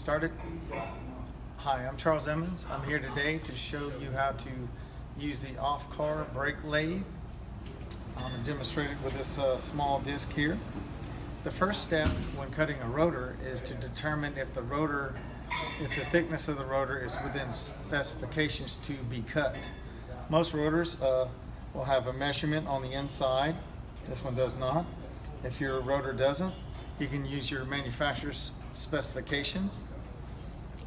Started. Hi, I'm Charles Emmons. I'm here today to show you how to use the off-car brake lathe. I'm going to demonstrate it with this small disc here. The first step when cutting a rotor is to determine if the thickness of the rotor is within specifications to be cut. Most rotors will have a measurement on the inside. This one does not. If your rotor doesn't, you can use your manufacturer's specifications,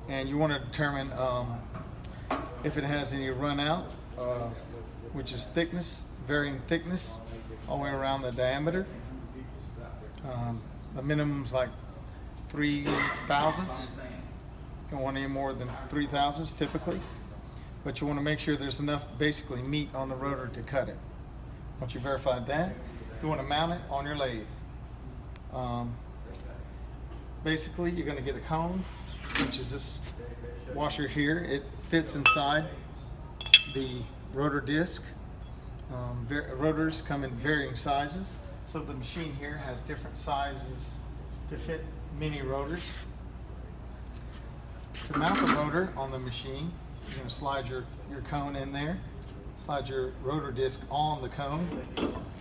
and you want to determine if it has any run out, which is thickness, varying thickness all the way around the diameter. The minimum is like 3 thousandths. You don't want any more than 3 thousandths typically, but you want to make sure there's enough basically meat on the rotor to cut it. Once you verified that, you want to mount it on your lathe. Basically, you're going to get a cone, which is this washer here. It fits inside the rotor disc. Rotors come in varying sizes, so the machine here has different sizes to fit many rotors. To mount the rotor on the machine, you're going to slide your cone in there, slide your rotor disc on the cone.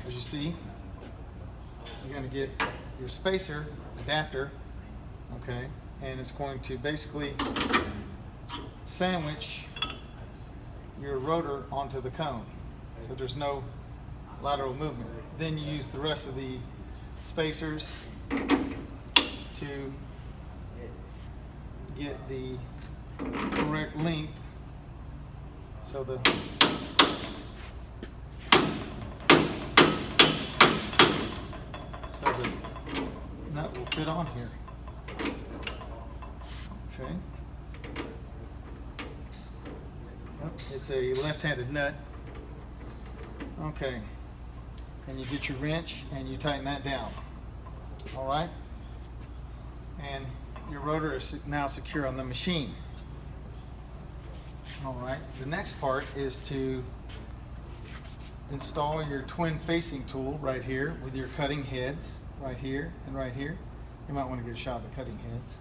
As you see, you're going to get your spacer adapter, okay, and it's going to basically sandwich your rotor onto the cone, so there's no lateral movement. Then you use the rest of the spacers to get the correct length so the nut will fit on here. Okay. Oh, it's a left-handed nut. Okay. And you get your wrench and you tighten that down. All right. And your rotor is now secure on the machine. All right. The next part is to install your twin facing tool right here with your cutting heads right here and right here. You might want to get a shot of the cutting heads.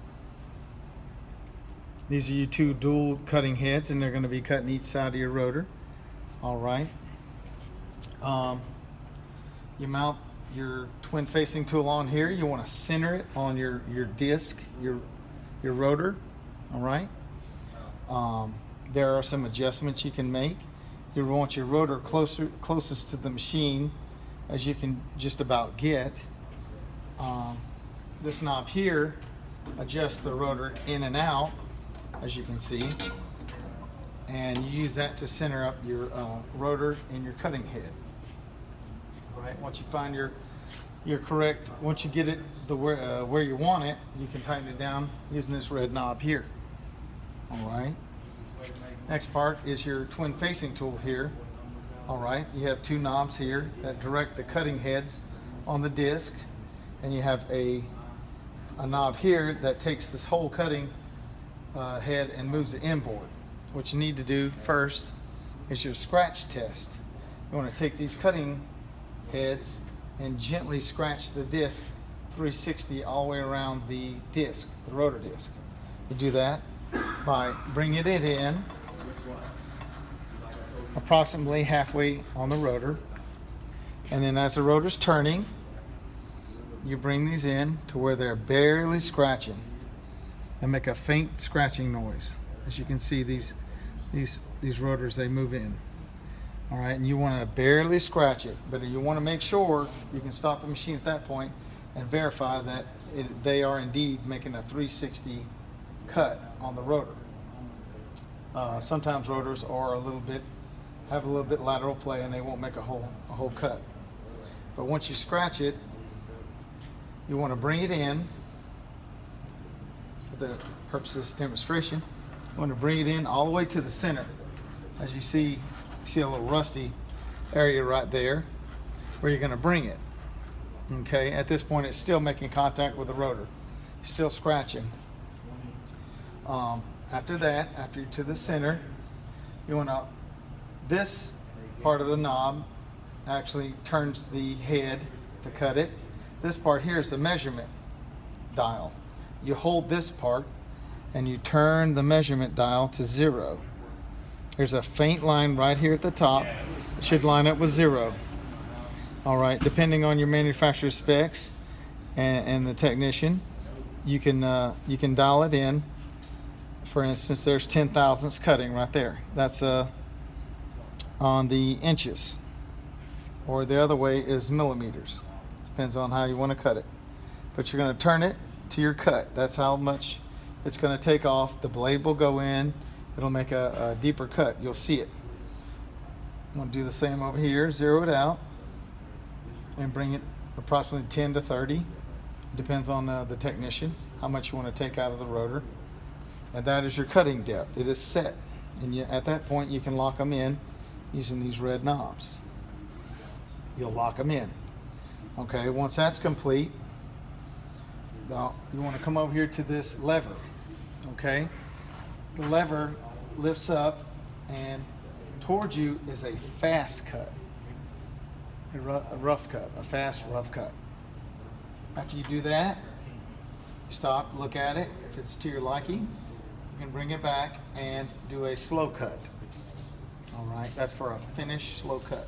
These are your two dual cutting heads, and they're going to be cutting each side of your rotor. All right. You mount your twin facing tool on here. You want to center it on your disc, your rotor. All right. There are some adjustments you can make. You want your rotor closest to the machine as you can just about get. This knob here adjusts the rotor in and out, as you can see, and you use that to center up your rotor and your cutting head. All right. Once you find your correct, once you get it where you want it, you can tighten it down using this red knob here. All right. Next part is your twin facing tool here. All right. You have two knobs here that direct the cutting heads on the disc, and you have a knob here that takes this whole cutting head and moves it inboard. What you need to do first is your scratch test. You want to take these cutting heads and gently scratch the disc 360 all the way around the disc, the rotor disc. You do that by bringing it in approximately halfway on the rotor, and then as the rotor's turning, you bring these in to where they're barely scratching and make a faint scratching noise. As you can see, these rotors, they move in. All right, and you want to barely scratch it, but you want to make sure you can stop the machine at that point and verify that they are indeed making a 360 cut on the rotor. Sometimes rotors are have a little bit lateral play and they won't make a whole cut. But once you scratch it, you want to bring it in for the purpose of this demonstration. You want to bring it in all the way to the center. As you see a little rusty area right there where you're going to bring it. Okay, at this point it's still making contact with the rotor, still scratching. After that, after you're to the center, you want to, this part of the knob actually turns the head to cut it. This part here is the measurement dial. You hold this part and you turn the measurement dial to 0. There's a faint line right here at the top. It should line up with 0. All right, depending on your manufacturer's specs and the technician, you can dial it in. For instance, there's 10 thousandths cutting right there. That's on the inches, or the other way is millimeters. Depends on how you want to cut it. But you're going to turn it to your cut. That's how much it's going to take off. The blade will go in. It'll make a deeper cut. You'll see it. I'm going to do the same over here. Zero it out and bring it approximately 10 to 30. Depends on the technician, how much you want to take out of the rotor. And that is your cutting depth. It is set. And at that point, you can lock them in using these red knobs. You'll lock them in. Okay, once that's complete, now you want to come over here to this lever. Okay, the lever lifts up, and towards you is a fast cut, a rough cut, a fast rough cut. After you do that, you stop, look at it. If it's to your liking, you can bring it back and do a slow cut. All right, that's for a finished slow cut.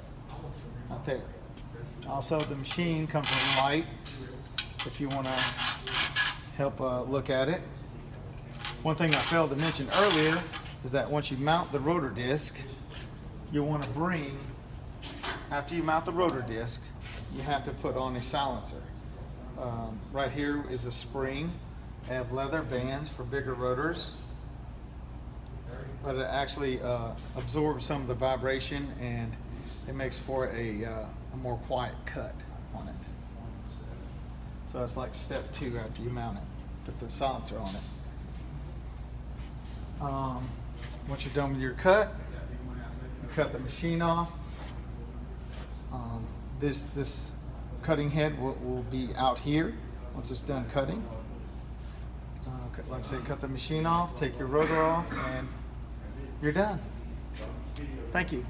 Out there. Also, the machine comes with light if you want to help look at it. One thing I failed to mention earlier is that once you mount the rotor disc, you'll want to bring, after you mount the rotor disc, you have to put on a silencer. Right here is a spring. I have leather bands for bigger rotors, but it actually absorbs some of the vibration, and it makes for a more quiet cut on it. So that's like step 2 after you mount it. Put the silencer on it. Once you're done with your cut, you cut the machine off. This cutting head will be out here once it's done cutting. Like I said, cut the machine off, take your rotor off, and you're done. Thank you.